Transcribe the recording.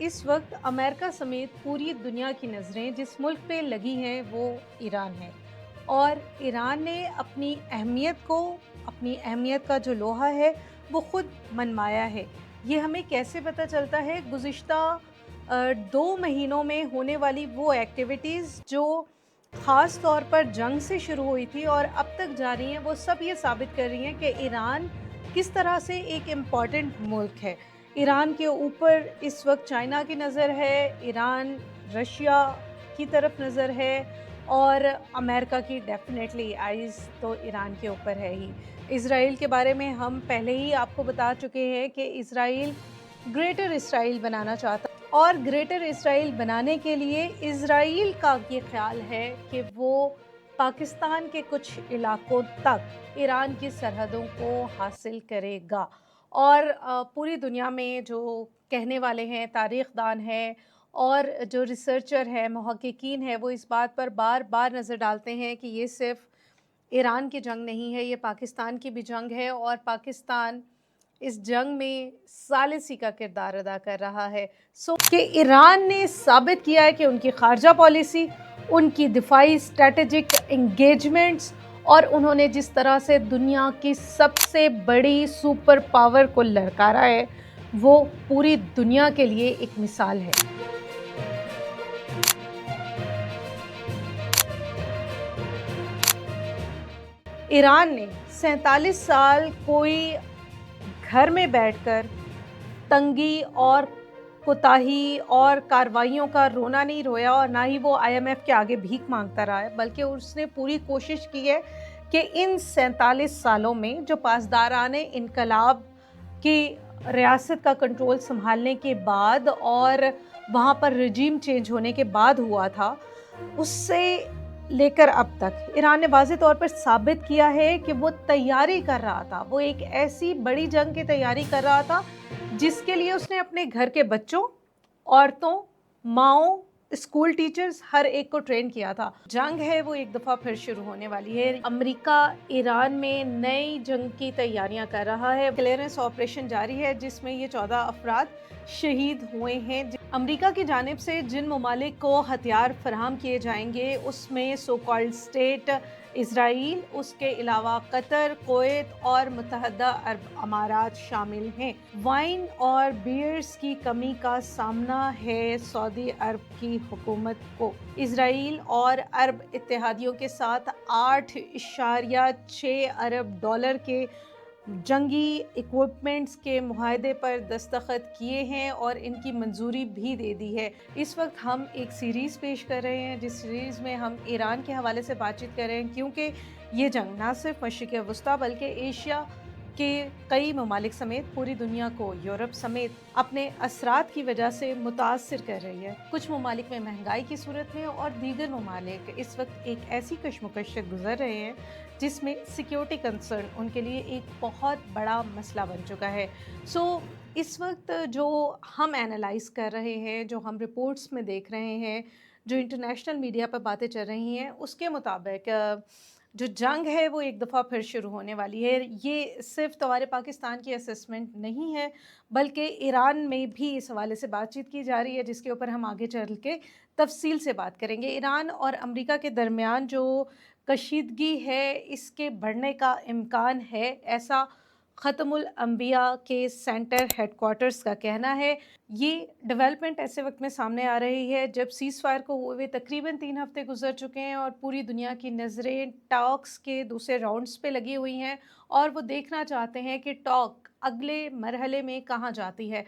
इस वक्त अमेरिका समेत पूरी दुनिया की नज़रें जिस मुल्क पे लगी हैं वो ईरान है। और ईरान ने अपनी अहमियत का जो लोहा है वो ख़ुद मनमाया है। ये हमें कैसे पता चलता है? गुज़िश्ता 2 महीनों में होने वाली वो एक्टिविटीज़ जो ख़ास तौर पर जंग से शुरू हुई थी और अब तक जारी हैं, वो सब ये साबित कर रही हैं कि ईरान किस तरह से एक इम्पॉर्टेंट मुल्क है। ईरान के ऊपर इस वक्त चाइना की नज़र है, ईरान रशिया की तरफ नज़र है और अमेरिका की डेफिनेटली आइज़ तो ईरान के ऊपर है ही। इज़राइल के बारे में हम पहले ही आपको बता चुके हैं कि इज़राइल ग्रेटर इज़राइल बनाना चाहता है और ग्रेटर इज़राइल बनाने के लिए इज़राइल का ये ख्याल है कि वो पाकिस्तान के कुछ इलाकों तक ईरान की सरहदों को हासिल करेगा। और पूरी दुनिया में जो कहने वाले हैं, तारीख़दान हैं और जो रिसर्चर हैं, मुहक्किकीन हैं, वो इस बात पर बार-बार नज़र डालते हैं कि ये सिर्फ़ ईरान की जंग नहीं है, ये पाकिस्तान की भी जंग है और पाकिस्तान इस जंग में सालिसी का किरदार अदा कर रहा है। कि ईरान ने साबित किया है कि उनकी ख़ारजा पॉलिसी, उनकी दिफ़ाई स्ट्रैटेजिक एंगेजमेंट्स और उन्होंने जिस तरह से दुनिया की सबसे बड़ी सुपर पावर को ललकारा है, वो पूरी दुनिया के लिए एक मिसाल है। ईरान ने 47 साल कोई घर में बैठकर तंगी और कोताही और कार्रवाइयों का रोना नहीं रोया और ना ही वो आईएमएफ के आगे भीख मांगता रहा है, बल्कि उसने पूरी कोशिश की है कि इन 47 सालों में जो पासदाराने इनकलाब की रियासत का कंट्रोल संभालने के बाद और वहाँ पर रजीम चेंज होने के बाद हुआ था, उससे लेकर अब तक ईरान ने वाज़ेह तौर पर साबित किया है कि वो तैयारी कर रहा था। वो एक ऐसी बड़ी जंग की तैयारी कर रहा था जिसके लिए उसने अपने घर के बच्चों, औरतों, माँओं, स्कूल टीचर्स हर एक को ट्रेन किया था। जंग है वो एक दफ़ा फिर शुरू होने वाली है। अमेरिका ईरान में नई जंग की तैयारियां कर रहा है। क्लियरेंस ऑपरेशन जारी है जिसमें ये 14 अफराद शहीद हुए हैं। अमेरिका की जानिब से जिन ममालिक को हथियार फराहम किए जाएंगे उसमें सो कॉल्ड स्टेट इज़राइल, उसके अलावा कतर, कुवैत और मुत्तहदा अरब अमारात शामिल हैं। वाइन और बियर्स की कमी का सामना है सऊदी अरब की हुकूमत को। इज़राइल और अरब इत्तेहादियों के साथ 8.6 अरब डॉलर के जंगी इक्विपमेंट्स के मुआहदे पर दस्तखत किए हैं और इनकी मंजूरी भी दे दी है। इस वक्त हम एक सीरीज़ पेश कर रहे हैं जिस सीरीज़ में हम ईरान के हवाले से बातचीत कर रहे हैं, क्योंकि ये जंग ना सिर्फ मशरिक़ वस्ता बल्कि एशिया के कई ममालिक समेत पूरी दुनिया को, यूरोप समेत, अपने असरात की वजह से मुतासर कर रही है। कुछ ममालिक में महंगाई की सूरत में और दीगर ममालिक इस वक्त एक ऐसी कशमकश से गुजर रहे हैं जिसमें सिक्योरिटी कंसर्न उनके लिए एक बहुत बड़ा मसला बन चुका है। इस वक्त जो हम एनालाइज़ कर रहे हैं, जो हम रिपोर्ट्स में देख रहे हैं, जो इंटरनेशनल मीडिया पर बातें चल रही हैं, उसके मुताबिक जो जंग है वो एक दफ़ा फिर शुरू होने वाली है। ये सिर्फ तवारे पाकिस्तान की असेसमेंट नहीं है, बल्कि ईरान में भी इस हवाले से बातचीत की जा रही है, जिसके ऊपर हम आगे चल के तफसील से बात करेंगे। ईरान और अमेरिका के दरमियान जो कशीदगी है, इसके बढ़ने का इम्कान है, ऐसा ख़त्मुल अंबिया के सेंटर हेडक्वार्टर्स का कहना है। ये डेवलपमेंट ऐसे वक्त में सामने आ रही है जब सीज़ फायर को हुए तकरीबन 3 हफ्ते गुजर चुके हैं और पूरी दुनिया की नज़रें टॉक्स के दूसरे राउंड्स पे लगी हुई हैं और वो देखना चाहते हैं कि टॉक अगले मरहले में कहाँ जाती है।